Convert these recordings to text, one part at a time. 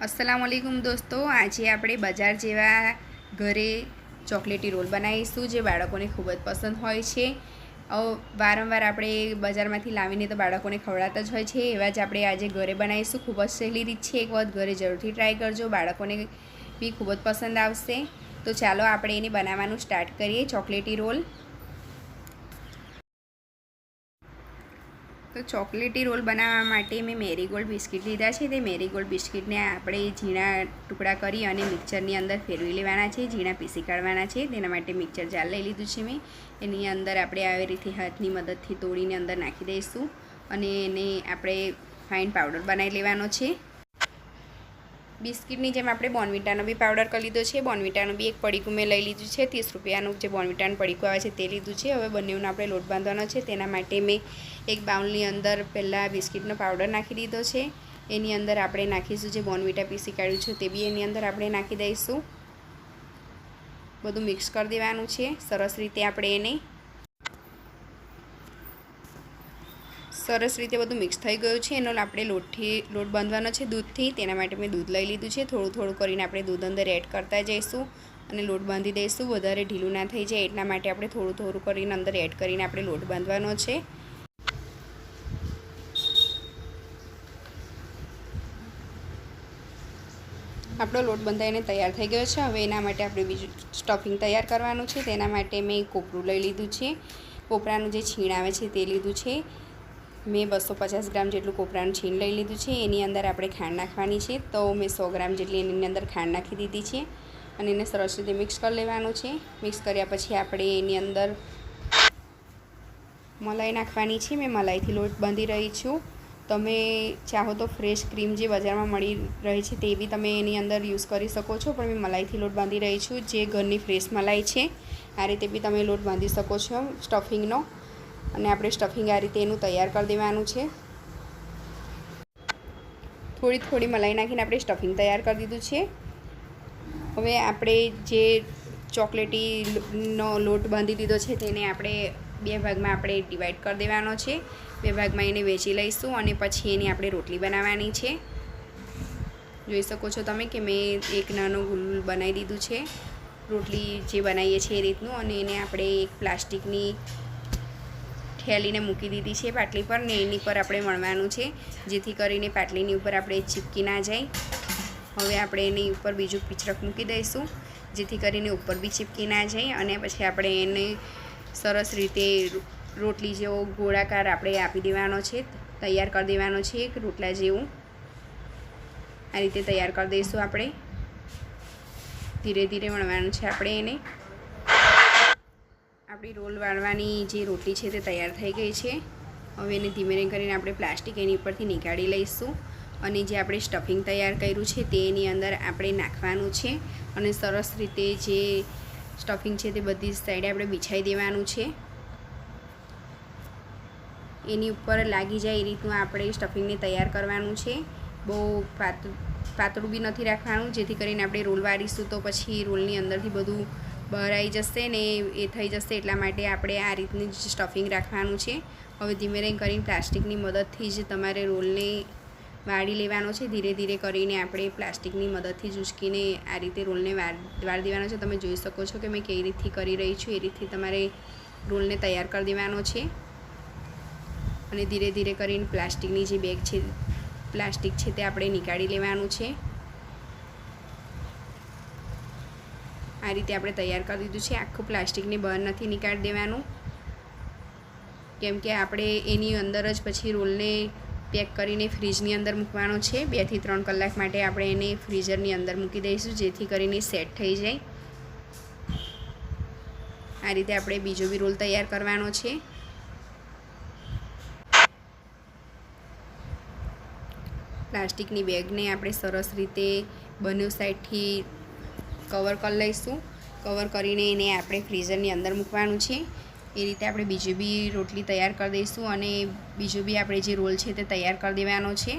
अस्सलामुअलैकुम दोस्तों, आज આપણે બજાર જેવા ઘરે ચોકલેટી રોલ બનાવીશું જે બાળકોને ખૂબ જ પસંદ હોય છે। વારંવાર આપણે બજારમાંથી લાવીને તો બાળકોને ખવડાવતા જ હોય છે, એવા જ આપણે આજે ઘરે બનાવીશું। ખૂબ જ સહેલી રીત છે, એક વખત ઘરે જરૂરથી ટ્રાય કરજો, બાળકોને બી ખૂબ જ પસંદ આવશે। તો ચાલો આપણે એને બનાવવાનું સ્ટાર્ટ કરીએ। ચોકલેટી રોલ तो चॉकलेटी रोल बनावा माटे मैं मेरीगोल्ड बिस्किट लीधा है। तो मेरीगोल्ड बिस्किट ने आपणे झीणा टुकड़ा करी अने मिक्सरनी अंदर फेरवी लेवाना छे, झीणा पीसी काढवाना छे। तेना माटे मिक्सर जार लई लीधुं छे मैं। एनी अंदर आपणे આવી રીતે હાથની મદદથી તોડીને અંદર નાખી દઈશું અને એને આપણે ફાઇન પાવડર બનાવી લેવાનો છે। बिस्किटनी जेम आपणे बोर्नविटानो बी पाउडर कर लीधो छे। बोर्नविटानो बी एक पड़ीकू में लई लीधुं छे। 30 रुपयानुं जे बोर्नविटानुं पड़ीकू आवे छे ते लीधुं छे। हवे बंनेवनो आपणे लोट बांधवानो छे। तेना माटे मैं एक बाउलनी अंदर पहला बिस्किटनो पाउडर नाखी दीधो छे। एनी अंदर आपणे नाखीशुं जे बोर्नविटा पीसी काढ्युं छे ते बी एनी अंदर आपणे नाखी दईशुं। बधुं मिक्स कर देवानुं छे। सरस रीते आपणे एने सरस रीते बधुं मिक्स थई गयुं छे। एनो आपणे लोट बांधवानो छे दूधथी। तेना माटे मैं दूध लई लीधुं छे। थोडुं थोडुं करीने आपणे दूध अंदर एड करता जईशुं अने लोट बांधी दईशुं। वधारे ढीलुं ना थई जाय एटला माटे आपणे थोडुं थोडुं करीने अंदर एड करीने आपणे लोट बांधवानो छे। આપણો લોટ બંધાઈને તૈયાર થઈ ગયો છે। હવે એના માટે આપણે બીજું સ્ટફિંગ તૈયાર કરવાનું છે। તેના માટે મેં કોપરું લઈ લીધું છે। કોપરાનું જે છીણ આવે છે તે લીધું છે। મેં 250 ગ્રામ જેટલું કોપરાનું છીણ લઈ લીધું છે। એની અંદર આપણે ખાંડ નાખવાની છે। તો મેં 100 ગ્રામ જેટલી એની અંદર ખાંડ નાખી દીધી છે અને એને સરસ રીતે મિક્સ કરી લેવાનું છે। મિક્સ કર્યા પછી આપણે એની અંદર મલાઈ નાખવાની છે। મેં મલાઈથી લોટ બાંધી રહી છું। તમે ચાહો તો ફ્રેશ ક્રીમ જે બજારમાં મળી રહી છે તે બી તમે એની અંદર યુઝ કરી શકો છો, પણ મેં મલાઈથી લોટ બાંધી રહી છું, જે ઘરની ફ્રેશ મલાઈ છે। આ રીતે બી તમે લોટ બાંધી શકો છો સ્ટફિંગનો। અને આપણે સ્ટફિંગ આ રીતે એનું તૈયાર કરી દેવાનું છે। થોડી થોડી મલાઈ નાખીને આપણે સ્ટફિંગ તૈયાર કરી દીધું છે। હવે આપણે જે ચોકલેટીનો લોટ બાંધી દીધો છે તેને આપણે બે ભાગમાં આપણે ડિવાઈડ કરી દેવાનો છે। બે ભાગમાં એને વેચી લઈશું અને પછી એની આપણે રોટલી બનાવવાની છે। જોઈ શકો છો તમે કે મેં એક નાનો ગુલ્લુલ બનાવી દીધું છે, રોટલી જે બનાવીએ છીએ એ રીતનું। અને એને આપણે એક પ્લાસ્ટિકની થેલીને મૂકી દીધી છે પાટલી પર ને એની પર આપણે વણવાનું છે, જેથી કરીને પાટલીની ઉપર આપણે ચીપકી ના જાય। હવે આપણે એની ઉપર બીજું પીચરક મૂકી દઈશું, જેથી કરીને ઉપર બી ચીપકી ના જાય। અને પછી આપણે એને સરસ રીતે રોટલી જેવો ગોળાકાર આપણે આપી દેવાનો છે, તૈયાર કરી દેવાનો છે એક રોટલા જેવું। આ રીતે તૈયાર કરી દઈશું આપણે। ધીરે ધીરે વણવાનું છે આપણે એને। આપણી રોલ વાળવાની જે રોટલી છે તે તૈયાર થઈ ગઈ છે। હવે એને ધીમે ધીમે કરીને આપણે પ્લાસ્ટિક એની ઉપરથી નીકાળી લઈશું અને જે આપણે સ્ટફિંગ તૈયાર કર્યું છે તે એની અંદર આપણે નાખવાનું છે અને સરસ રીતે જે સ્ટફિંગ છે તે બધી સાઈડે આપણે બિછાઈ દેવાનું છે। એની ઉપર લાગી જાય એ રીતનું આપણે સ્ટફિંગને તૈયાર કરવાનું છે। બહુ પાતળું બી નથી રાખવાનું, જેથી કરીને આપણે રોલ વાળીશું તો પછી રોલની અંદરથી બધું બહાર આવી જશે ને એ થઈ જશે, એટલા માટે આપણે આ રીતની જ સ્ટફિંગ રાખવાનું છે। હવે ધીમે ધીમે કરીને પ્લાસ્ટિકની મદદથી જ તમારે રોલને વાળી લેવાનો છે। ધીરે ધીરે કરીને આપણે પ્લાસ્ટિકની મદદથી જ ઉચકીને આ રીતે રોલને વાળી દેવાનો છે। તમે જોઈ શકો છો કે મેં કઈ રીતથી કરી રહી છું, એ રીતથી તમારે રોલને તૈયાર કરી દેવાનો છે। અને ધીરે ધીરે કરીને પ્લાસ્ટિકની જે બેગ છે પ્લાસ્ટિક છે તે આપણે નીકાળી લેવાનું છે। આ રીતે આપણે તૈયાર કરી દીધું છે। આખું પ્લાસ્ટિકને બહાર નથી નીકાળી દેવાનું, કેમ કે આપણે એની અંદર જ પછી રોલને પેક કરીને ફ્રીજની અંદર મૂકવાનો છે। 2 થી 3 કલાક માટે આપણે એને ફ્રીઝરની અંદર મૂકી દઈશું, જેથી કરીને સેટ થઈ જાય। આ રીતે આપણે બીજો બી રોલ તૈયાર કરવાનો છે। પ્લાસ્ટિકની બેગને આપણે સરસ રીતે બંને સાઈડથી કવર કરી લઈશું। કવર કરીને એને આપણે ફ્રીઝરની અંદર મૂકવાનું છે। એ રીતે આપણે બીજી બી રોટલી તૈયાર કરી દઈશું અને બીજો બી આપણે જે રોલ છે તે તૈયાર કરી દેવાનો છે।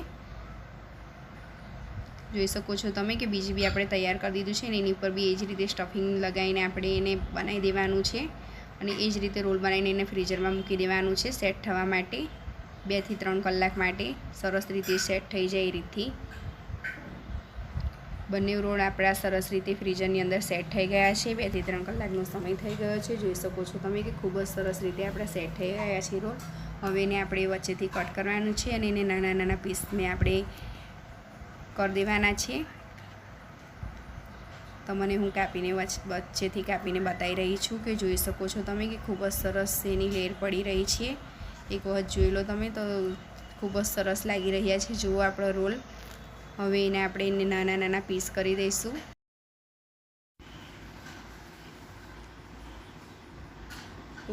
જોઈ શકો છો તમે કે બીજી બી આપણે તૈયાર કરી દીધું છે અને એની ઉપર બી એ જ રીતે સ્ટફિંગ લગાવીને આપણે એને બનાવી દેવાનું છે અને એ જ રીતે રોલ બનાવીને એને ફ્રીઝરમાં મૂકી દેવાનું છે સેટ થવા માટે। 2 થી 3 કલાક માટે સરસ રીતે સેટ થઈ જાય એ રીતથી। બંને રોલ આપણા સરસ રીતે ફ્રીઝરની અંદર સેટ થઈ ગયા છે. 2 થી 3 કલાકનો સમય થઈ ગયો છે. જોઈ શકો છો તમે કે ખૂબ જ સરસ રીતે આપણા સેટ થઈ ગયા છે રોલ. હવે એને આપણે વચ્ચેથી કટ કરવાનું છે અને એને નાના નાના પીસમાં આપણે કરી દેવાના છે. તમને હું કાપીને વચ્ચેથી કાપીને બતાવી રહી છું કે જોઈ શકો છો તમે કે ખૂબ જ સરસ એની લેયર પડી રહી છે. એક વખત જોઈ લો તમે તો ખૂબ જ સરસ લાગી રહ્યા છે. જુઓ આપણો રોલ. હવે એને આપણે નાના નાના પીસ કરી દઈશું.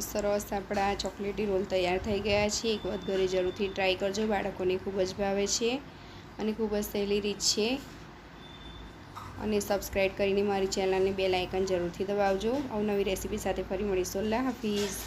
સરસ આપણા ચોકલેટી રોલ તૈયાર થઈ ગયા છે. એક વખત ઘરે જરૂરથી ટ્રાય કરજો. બાળકોને ખૂબ જ ભાવે છે અને ખૂબ જ સહેલી રીત છે. અને સબસ્ક્રાઈબ કરીને મારી ચેનલને બેલ આઇકન જરૂરથી દબાવજો. અવનવી રેસીપી સાથે ફરી મળીશું. અલ્લાહ હાફિઝ.